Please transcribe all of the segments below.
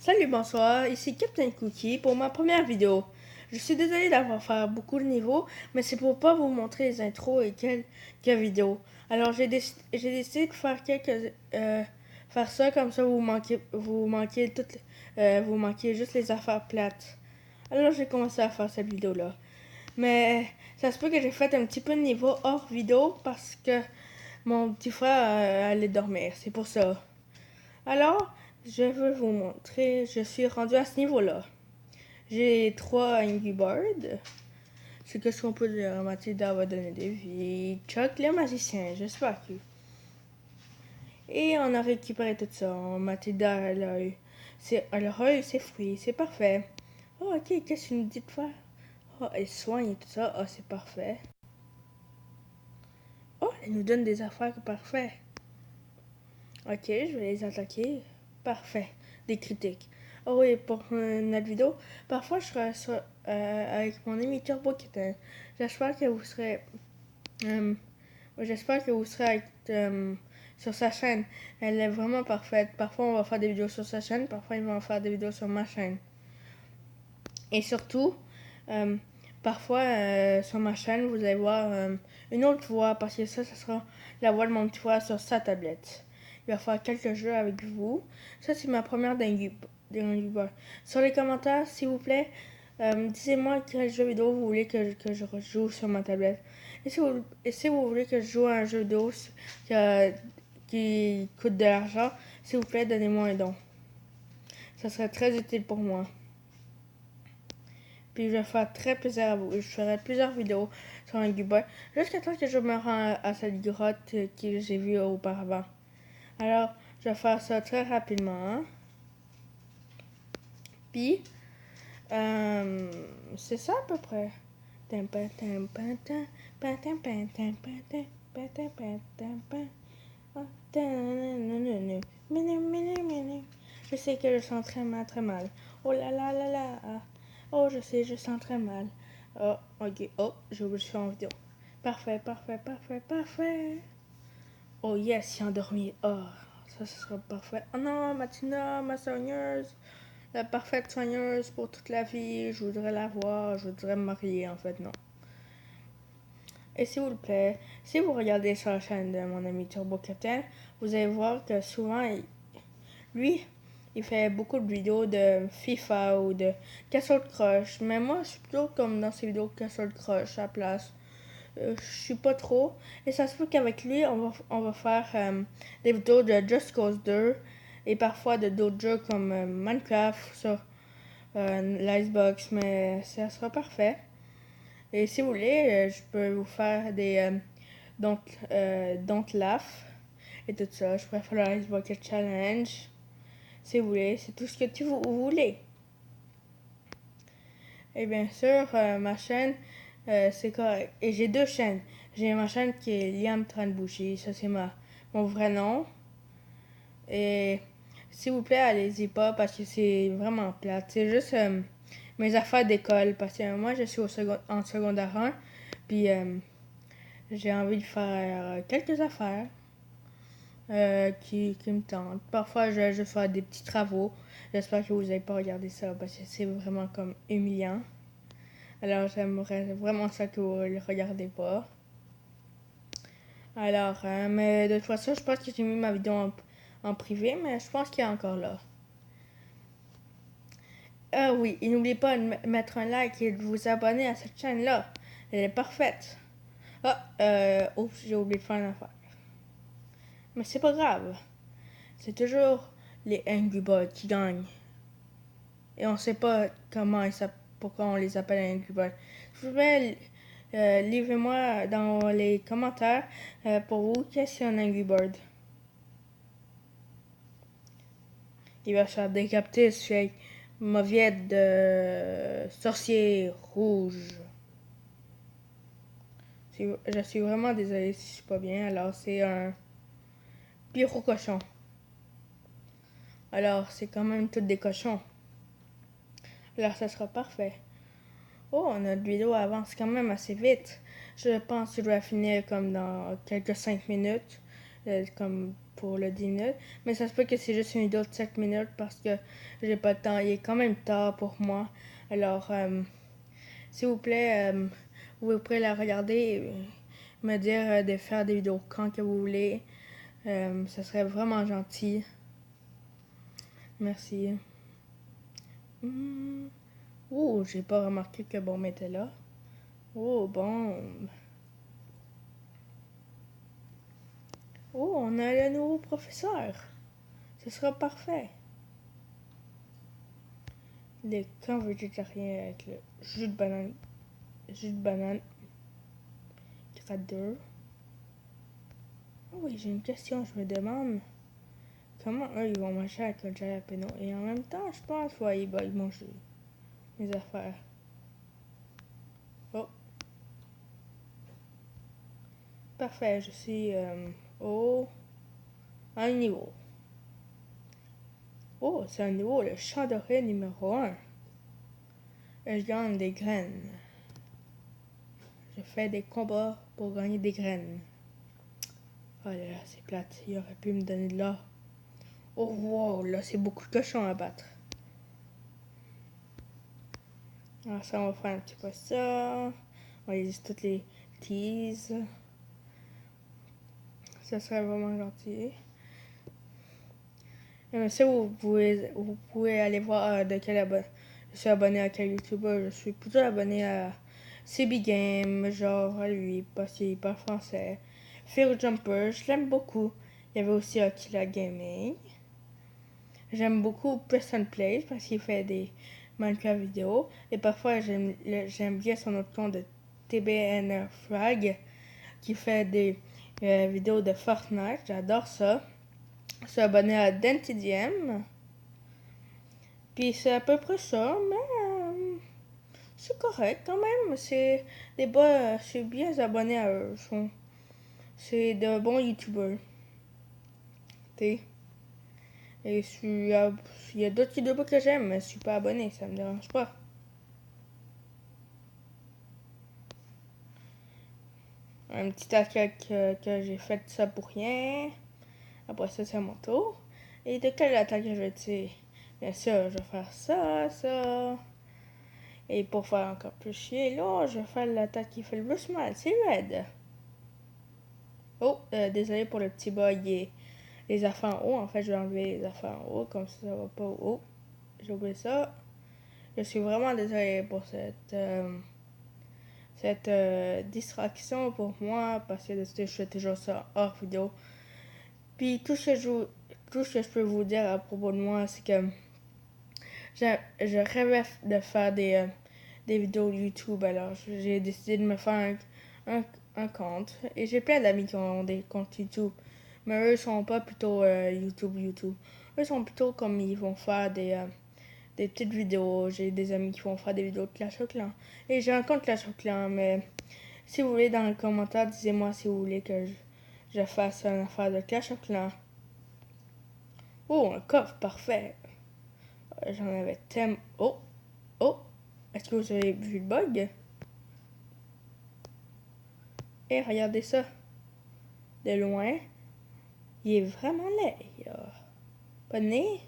Salut, bonsoir, ici Captain Cookie pour ma première vidéo. Je suis désolé d'avoir fait beaucoup de niveaux, mais c'est pour pas vous montrer les intros et quelques vidéos. Alors j'ai décidé de faire faire ça comme ça vous manquez juste les affaires plates. Alors j'ai commencé à faire cette vidéo là. Mais ça se peut que j'ai fait un petit peu de niveau hors vidéo parce que mon petit frère allait dormir, c'est pour ça. Alors, je veux vous montrer, je suis rendu à ce niveau-là. J'ai 3 Angry Birds. C'est qu'est-ce qu'on peut dire? Mathilda va donner des vies. Chuck le magicien, j'espère que. Et on a récupéré tout ça. Mathilda, elle a eu ses fruits, c'est parfait. Oh, ok, qu'est-ce que tu nous dis de faire? Oh, elle soigne et tout ça. Oh, c'est parfait. Oh, elle nous donne des affaires parfait. Ok, je vais les attaquer. Parfait. Des critiques. Oh oui, pour notre vidéo, parfois je serai avec mon ami Turbo Kitten. J'espère que vous serez. euh, J'espère que vous serez sur sa chaîne. Elle est vraiment parfaite. Parfois on va faire des vidéos sur sa chaîne, parfois ils vont faire des vidéos sur ma chaîne. Et surtout, euh, parfois sur ma chaîne, vous allez voir une autre voix parce que ça sera la voix de mon petit frère sur sa tablette. Il va faire quelques jeux avec vous. Ça, c'est ma première dingue. Sur les commentaires, s'il vous plaît, dites-moi quel jeu vidéo vous voulez que je rejoue sur ma tablette. Et si vous voulez que je joue à un jeu vidéo qui coûte de l'argent, s'il vous plaît, donnez-moi un don. Ça serait très utile pour moi. Puis je vais faire très plaisir à vous. Je ferai plusieurs vidéos sur un Boy jusqu'à temps que je me rends à cette grotte que j'ai vue auparavant. Alors, je vais faire ça très rapidement. Hein? Puis, c'est ça à peu près. Je sais que je sens très mal, très mal. Oh là là là là. Oh, je sais, je sens très mal. Oh, ok. Oh, j'ai oublié de faire en vidéo. Parfait, parfait, parfait, parfait. Oh yes, il est endormi. Oh, ça sera parfait. Oh non, Matina, ma soigneuse. La parfaite soigneuse pour toute la vie. Je voudrais la voir. Je voudrais me marier, en fait, non. Et s'il vous plaît, si vous regardez sur la chaîne de mon ami Turbo Captain, vous allez voir que souvent, lui, il fait beaucoup de vidéos de FIFA ou de Castle Crush. Mais moi, je suis plutôt comme dans ces vidéos de Castle Crush à la place. Je suis pas trop. Et ça se peut qu'avec lui, on va faire des vidéos de Just Cause 2 et parfois de d'autres jeux comme Minecraft sur l'Icebox. Mais ça sera parfait. Et si vous voulez, je peux vous faire des Don't Laugh et tout ça. Je pourrais faire le Ice Bucket Challenge. Si vous voulez, c'est tout ce que vous voulez. Et bien sûr, ma chaîne, c'est correct. Et j'ai deux chaînes. J'ai ma chaîne qui est Liam Tranbouchi, ça c'est mon vrai nom. Et s'il vous plaît, allez-y pas parce que c'est vraiment plate. C'est juste mes affaires d'école parce que moi je suis en secondaire 1. Puis j'ai envie de faire quelques affaires qui me tentent. Parfois, je vais juste faire des petits travaux. J'espère que vous n'allez pas regarder ça parce que c'est vraiment comme humiliant. Alors, j'aimerais vraiment ça que vous ne le regardez pas. Alors, mais de toute façon, je pense que j'ai mis ma vidéo en privé, mais je pense qu'il est encore là. Ah oui, et n'oubliez pas de mettre un like et de vous abonner à cette chaîne-là. Elle est parfaite. Ah, oups, j'ai oublié de faire une affaire. Mais c'est pas grave. C'est toujours les Angry Birds qui gagnent. Et on sait pas pourquoi on les appelle Angry Birds. Je voudrais moi dans les commentaires pour vous qu'est-ce qu'un Angry Bird. Il va se faire décapiter sur mauviette de sorcier rouge. Je suis vraiment désolée si je suis pas bien. Alors c'est un pyro cochon. Alors c'est quand même toutes des cochons. Alors ça sera parfait. Oh, notre vidéo avance quand même assez vite. Je pense que je dois finir comme dans quelques 5 minutes. Comme pour le 10 minutes. Mais ça se peut que c'est juste une vidéo de 7 minutes parce que j'ai pas de temps. Il est quand même tard pour moi. Alors, s'il vous plaît, vous pouvez la regarder et me dire de faire des vidéos quand que vous voulez. Ça serait vraiment gentil. Merci. Oh, j'ai pas remarqué que Bombe était là. Oh, Bombe. Oh, on a le nouveau professeur. Ce sera parfait. Les camps végétariens avec le jus de banane. Jus de banane. Grade 2. Oh oui, j'ai une question. Je me demande comment eux ils vont manger avec le jalapeno. Et en même temps, je pense qu'ils vont manger mes affaires. Oh. Parfait, je suis au un niveau. Oh, c'est un niveau, le champ doré numéro 1. Je gagne des graines. Je fais des combats pour gagner des graines. Oh là là, c'est plate. Il aurait pu me donner de l'or. Oh wow, là c'est beaucoup de cochons à battre. Alors ça, on va faire un petit peu ça. On va utiliser toutes les teases. Ça serait vraiment gentil. Ça, vous pouvez aller voir de quel abonné. Je suis abonné à quel YouTuber. Je suis plutôt abonné à CB Game, genre à lui, parce qu'il parle français. Fear Jumper, je l'aime beaucoup. Il y avait aussi Akila Gaming. J'aime beaucoup Preston Plays parce qu'il fait des Minecraft vidéos. Et parfois, j'aime bien son autre compte de TBN Frag qui fait des vidéos de Fortnite. J'adore ça. Je suis abonné à Dentidiem. Puis c'est à peu près ça, mais c'est correct quand même. C'est des bons, je suis bien abonné à eux. C'est de bons youtubeurs. Et il y a d'autres youtubeurs que j'aime, mais je suis pas abonné, ça me dérange pas. Un petit attaque que j'ai fait ça pour rien. Après ça, c'est à mon tour. Et de quelle attaque je vais tirer? Bien sûr, je vais faire ça. Et pour faire encore plus chier, là, je vais faire l'attaque qui fait le plus mal. C'est Red. Oh, désolé pour le petit bug et les affaires en haut. En fait, je vais enlever les affaires en haut, comme ça va pas au haut. J'ai oublié ça. Je suis vraiment désolé pour cette distraction pour moi, parce que je fais toujours ça hors vidéo. Puis tout ce que je peux vous dire à propos de moi, c'est que je rêvais de faire des vidéos YouTube. Alors j'ai décidé de me faire un compte. Et j'ai plein d'amis qui ont des comptes YouTube. Mais eux sont pas plutôt YouTube. Eux sont plutôt comme ils vont faire des petites vidéos. J'ai des amis qui vont faire des vidéos de Clash of Clans. Et j'ai un compte Clash of Clans, mais si vous voulez dans les commentaires, disez-moi si vous voulez que je fasse une affaire de Clash of Clans. Oh, un coffre, parfait. J'en avais tellement... Oh, est-ce que vous avez vu le bug? Et regardez ça. De loin, il est vraiment laid. Il a pas de nez.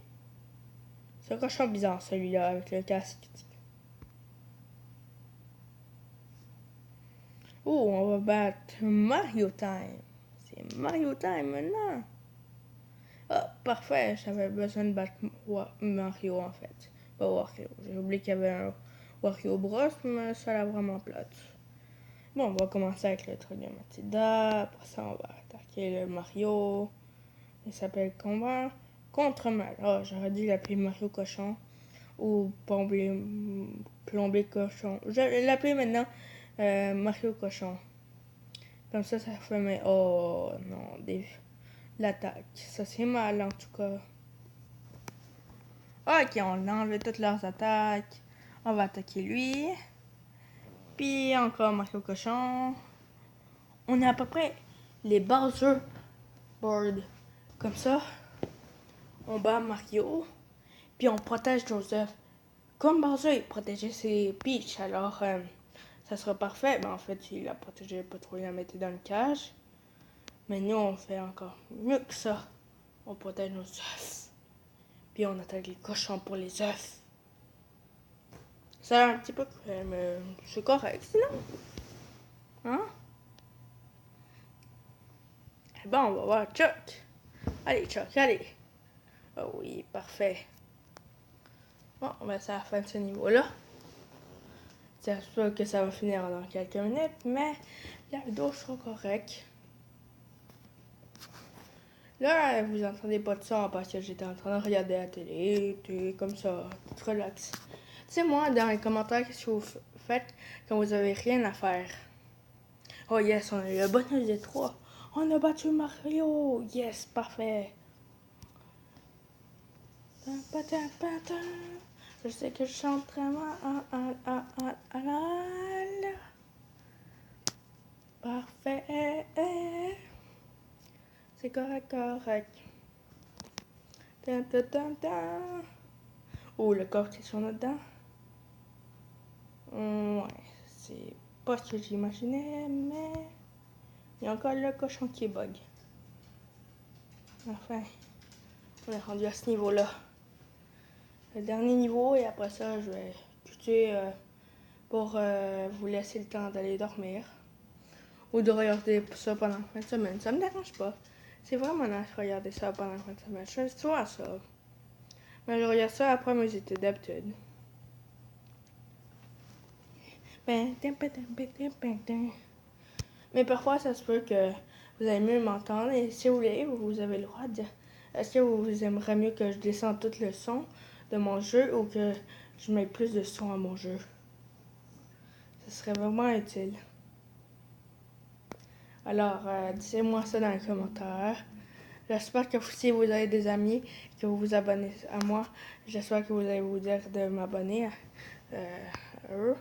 C'est un cochon bizarre, celui-là, avec le casque. Oh, on va battre Mario Time. C'est Mario Time maintenant. Ah, parfait. J'avais besoin de battre Mario, en fait. Pas Wario. J'ai oublié qu'il y avait un Wario Bros, mais ça l'a vraiment plate. Bon, on va commencer avec le truc de Matilda. Après ça, on va attaquer le Mario. Il s'appelle Combat contre Mal. Oh, j'aurais dû l'appeler Mario Cochon. Ou Plombier Cochon. Je vais l'appeler maintenant Mario Cochon. Comme ça fait mais oh non, l'attaque. Ça c'est mal en tout cas. Ok, on a enlevé toutes leurs attaques. On va attaquer lui. Puis encore Mario Cochon. On a à peu près les Bowser board. Comme ça. On bat Mario. Puis on protège Joseph. Comme Bowser il protégeait ses Peach, alors ça sera parfait. Mais en fait, il a protégé pas trop, il la mettait dans le cage. Mais nous, on fait encore mieux que ça. On protège nos œufs. Puis on attaque les cochons pour les œufs. Ça a un petit peu cruel, mais c'est correct sinon. Hein? Bon, on va voir Chuck. Allez, Chuck, allez. Oh oui, parfait. Bon, ben c'est la fin de ce niveau-là. J'espère que ça va finir dans quelques minutes, mais la vidéo sera correcte. Là, vous entendez pas de son parce que j'étais en train de regarder la télé, comme ça, tout relax. Dites-moi dans les commentaires qu'est-ce que vous faites quand vous avez rien à faire. Oh yes, on a eu le bonus des 3. On a battu Mario. Yes, parfait. Je sais que je chante très mal. Parfait. C'est correct. Oh, le coffre qui est sur notre dent. Ouais, c'est pas ce que j'imaginais, mais il y a encore le cochon qui bug. Enfin, on est rendu à ce niveau-là. Le dernier niveau, et après ça, je vais quitter pour vous laisser le temps d'aller dormir. Ou de regarder ça pendant la fin de semaine. Ça me dérange pas. C'est vraiment nice de regarder ça pendant la fin de semaine. Je fais souvent ça. Mais je regarde ça après mes études d'habitude. Mais parfois, ça se peut que vous allez mieux m'entendre. Et si vous voulez, vous avez le droit de dire est-ce que vous aimeriez mieux que je descende tout le son de mon jeu ou que je mette plus de son à mon jeu? Ce serait vraiment utile. Alors, dites-moi ça dans les commentaires. J'espère que si vous avez des amis, que vous vous abonnez à moi, j'espère que vous allez vous dire de m'abonner à eux.